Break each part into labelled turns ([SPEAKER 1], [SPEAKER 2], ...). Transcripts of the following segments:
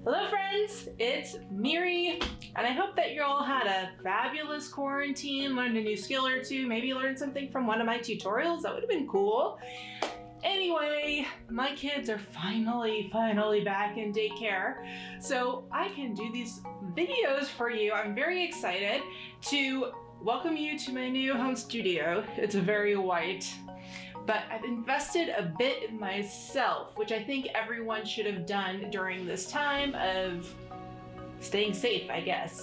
[SPEAKER 1] Hello friends, it's Miri, and I hope that you all had a fabulous quarantine, learned a new skill or two, maybe learned something from one of my tutorials. That would have been cool. Anyway, my kids are finally back in daycare, so I can do these videos for you. I'm very excited to welcome you to my new home studio. It's very white, but I've invested a bit in myself, which I think everyone should have done during this time of staying safe, I guess.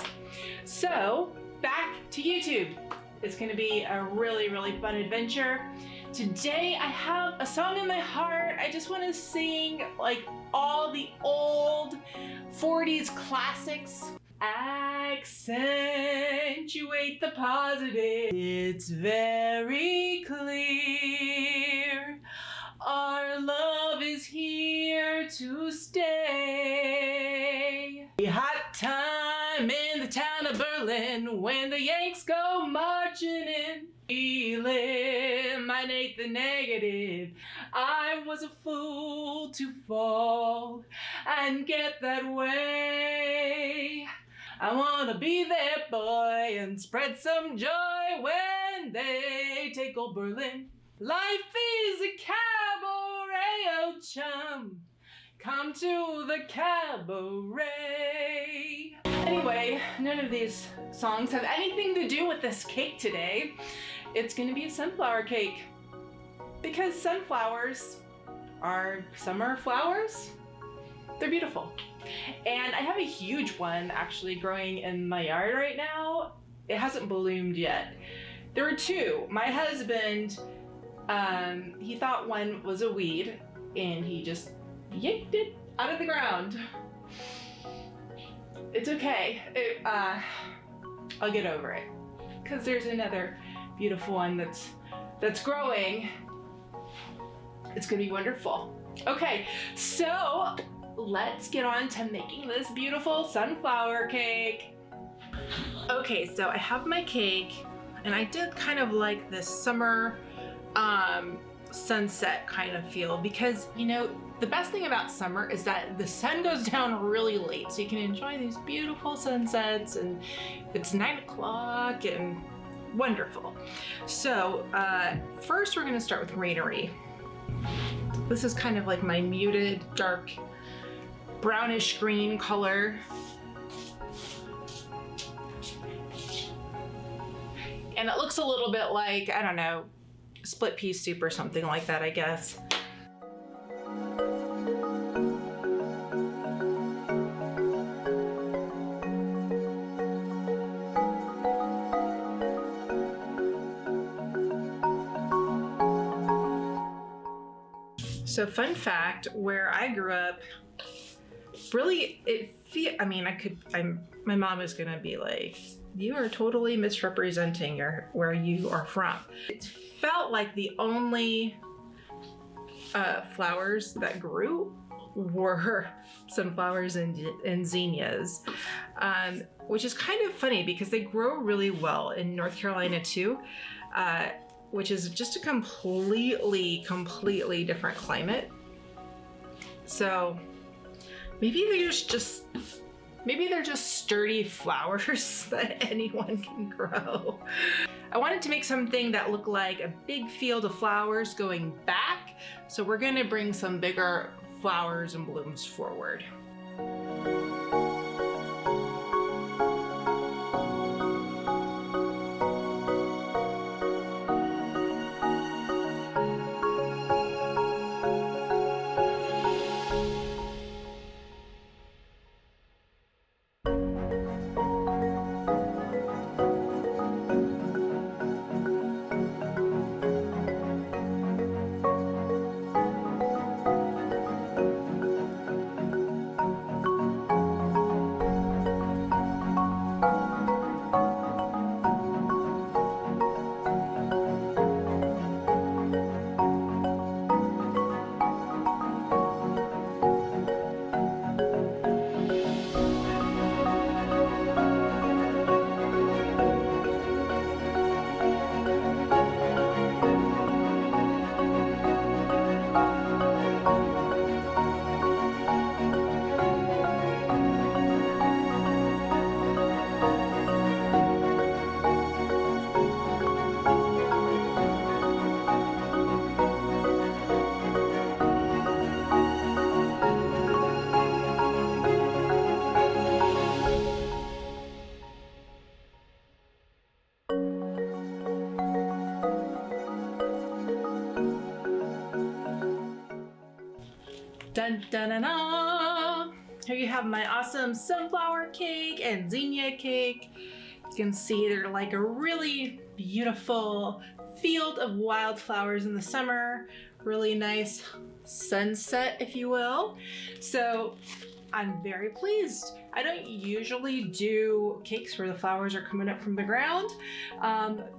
[SPEAKER 1] So, back to YouTube. It's gonna be a really fun adventure. Today I have a song in my heart. I just want to sing like all the old 40s classics. Accentuate the positive. It's very clear our love is here to stay. A hot time in the town of Berlin when the Yanks go marching in. Eliminate the negative. I was a fool to fall and get that way. I wanna be their boy and spread some joy when they take old Berlin. Life is a cabaret, oh chum. Come to the cabaret. Anyway, none of these songs have anything to do with this cake today. It's gonna be a sunflower cake because sunflowers are summer flowers. They're beautiful. And I have a huge one actually growing in my yard right now. It hasn't bloomed yet. There are two. My husband, he thought one was a weed and he just yanked it out of the ground. It's okay. I'll get over it because there's another beautiful one that's growing. It's gonna be wonderful. Okay, so let's get on to making this beautiful sunflower cake. Okay, so I have my cake and I did kind of like this summer sunset kind of feel because, you know, the best thing about summer is that the sun goes down really late, so you can enjoy these beautiful sunsets and it's 9 o'clock and wonderful. So first we're gonna start with greenery. This is kind of like my muted, dark, brownish green color. And it looks a little bit like, I don't know, split pea soup or something like that, I guess. So fun fact, where I grew up, really my mom is gonna be like, you are totally misrepresenting where you are from. It felt like the only flowers that grew were sunflowers and zinnias, which is kind of funny because they grow really well in North Carolina too, which is just a completely different climate. So maybe they're just sturdy flowers that anyone can grow. I wanted to make something that looked like a big field of flowers going back, so we're gonna bring some bigger flowers and blooms forward. Dun dun dun dun! Here you have my awesome sunflower cake and zinnia cake. You can see they're like a really beautiful field of wildflowers in the summer. Really nice sunset, if you will. So I'm very pleased. I don't usually do cakes where the flowers are coming up from the ground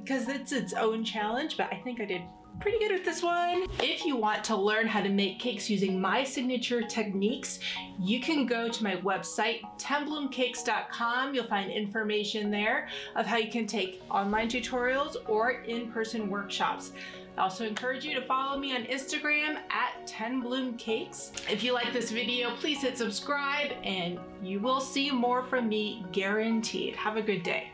[SPEAKER 1] because it's its own challenge, but I think I did pretty good with this one. If you want to learn how to make cakes using my signature techniques, you can go to my website, tenbloomcakes.com. You'll find information there of how you can take online tutorials or in-person workshops. I also encourage you to follow me on Instagram at 10bloomcakes. If you like this video, please hit subscribe and you will see more from me guaranteed. Have a good day.